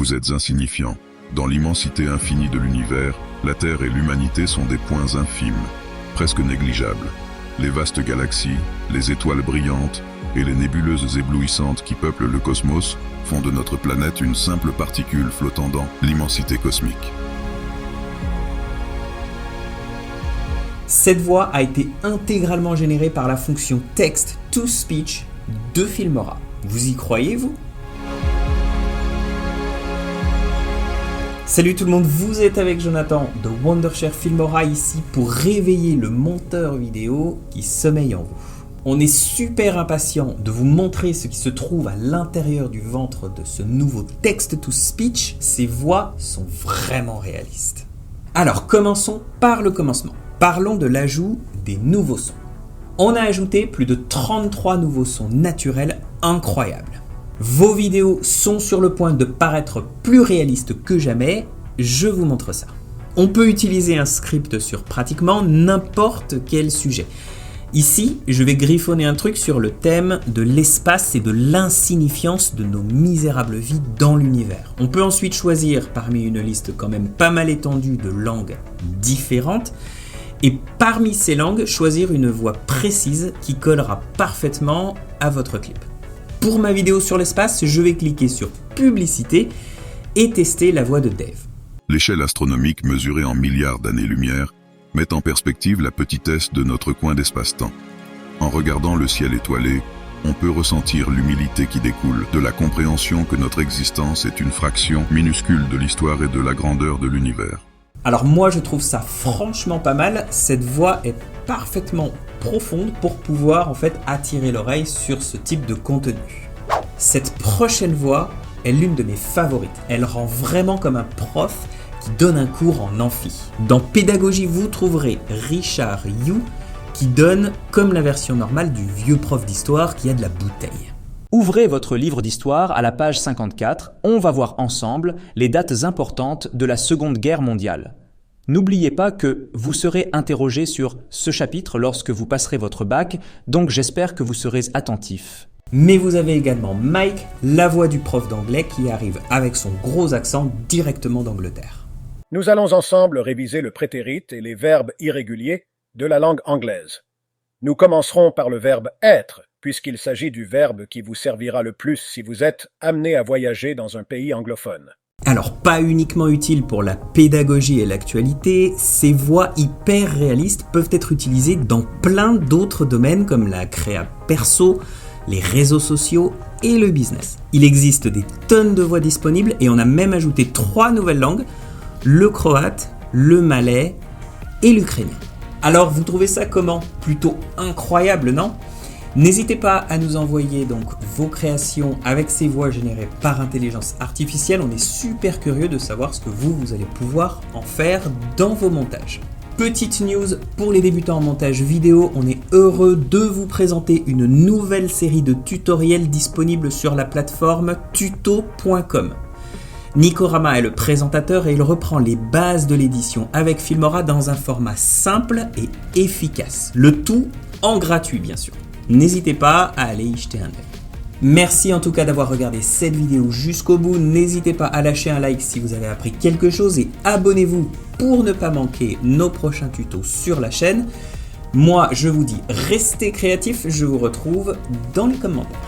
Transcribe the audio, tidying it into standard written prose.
Vous êtes insignifiant. Dans l'immensité infinie de l'univers, la Terre et l'humanité sont des points infimes, presque négligeables. Les vastes galaxies, les étoiles brillantes et les nébuleuses éblouissantes qui peuplent le cosmos font de notre planète une simple particule flottant dans l'immensité cosmique. Cette voix a été intégralement générée par la fonction Text-to-Speech de Filmora. Vous y croyez, vous ? Salut tout le monde, vous êtes avec Jonathan de Wondershare Filmora ici pour réveiller le monteur vidéo qui sommeille en vous. On est super impatient de vous montrer ce qui se trouve à l'intérieur du ventre de ce nouveau Text-to-Speech. Ces voix sont vraiment réalistes. Alors commençons par le commencement. Parlons de l'ajout des nouveaux sons. On a ajouté plus de 33 nouveaux sons naturels incroyables. Vos vidéos sont sur le point de paraître plus réalistes que jamais, je vous montre ça. On peut utiliser un script sur pratiquement n'importe quel sujet. Ici, je vais griffonner un truc sur le thème de l'espace et de l'insignifiance de nos misérables vies dans l'univers. On peut ensuite choisir parmi une liste quand même pas mal étendue de langues différentes et parmi ces langues, choisir une voix précise qui collera parfaitement à votre clip. Pour ma vidéo sur l'espace, je vais cliquer sur Publicité et tester la voix de Dave. L'échelle astronomique mesurée en milliards d'années-lumière met en perspective la petitesse de notre coin d'espace-temps. En regardant le ciel étoilé, on peut ressentir l'humilité qui découle de la compréhension que notre existence est une fraction minuscule de l'histoire et de la grandeur de l'univers. Alors moi je trouve ça franchement pas mal, cette voix est parfaitement profonde pour pouvoir en fait attirer l'oreille sur ce type de contenu. Cette prochaine voix est l'une de mes favorites, elle rend vraiment comme un prof qui donne un cours en amphi. Dans Pédagogie, vous trouverez Richard Yu qui donne comme la version normale du vieux prof d'histoire qui a de la bouteille. Ouvrez votre livre d'histoire à la page 54, on va voir ensemble les dates importantes de la Seconde Guerre mondiale. N'oubliez pas que vous serez interrogé sur ce chapitre lorsque vous passerez votre bac, donc j'espère que vous serez attentif. Mais vous avez également Mike, la voix du prof d'anglais qui arrive avec son gros accent directement d'Angleterre. Nous allons ensemble réviser le prétérit et les verbes irréguliers de la langue anglaise. Nous commencerons par le verbe « être », puisqu'il s'agit du verbe qui vous servira le plus si vous êtes amené à voyager dans un pays anglophone. Alors, pas uniquement utile pour la pédagogie et l'actualité, ces voix hyper réalistes peuvent être utilisées dans plein d'autres domaines comme la créa perso, les réseaux sociaux et le business. Il existe des tonnes de voix disponibles et on a même ajouté 3 nouvelles langues, le croate, le malais et l'ukrainien. Alors, vous trouvez ça comment ? Plutôt incroyable, non ? N'hésitez pas à nous envoyer donc vos créations avec ces voix générées par intelligence artificielle. On est super curieux de savoir ce que vous allez pouvoir en faire dans vos montages. Petite news pour les débutants en montage vidéo, on est heureux de vous présenter une nouvelle série de tutoriels disponibles sur la plateforme tuto.com. Nico Rama est le présentateur et il reprend les bases de l'édition avec Filmora dans un format simple et efficace. Le tout en gratuit bien sûr. N'hésitez pas à aller y jeter un œil. Merci en tout cas d'avoir regardé cette vidéo jusqu'au bout. N'hésitez pas à lâcher un like si vous avez appris quelque chose et abonnez-vous pour ne pas manquer nos prochains tutos sur la chaîne. Moi, je vous dis restez créatifs, je vous retrouve dans les commentaires.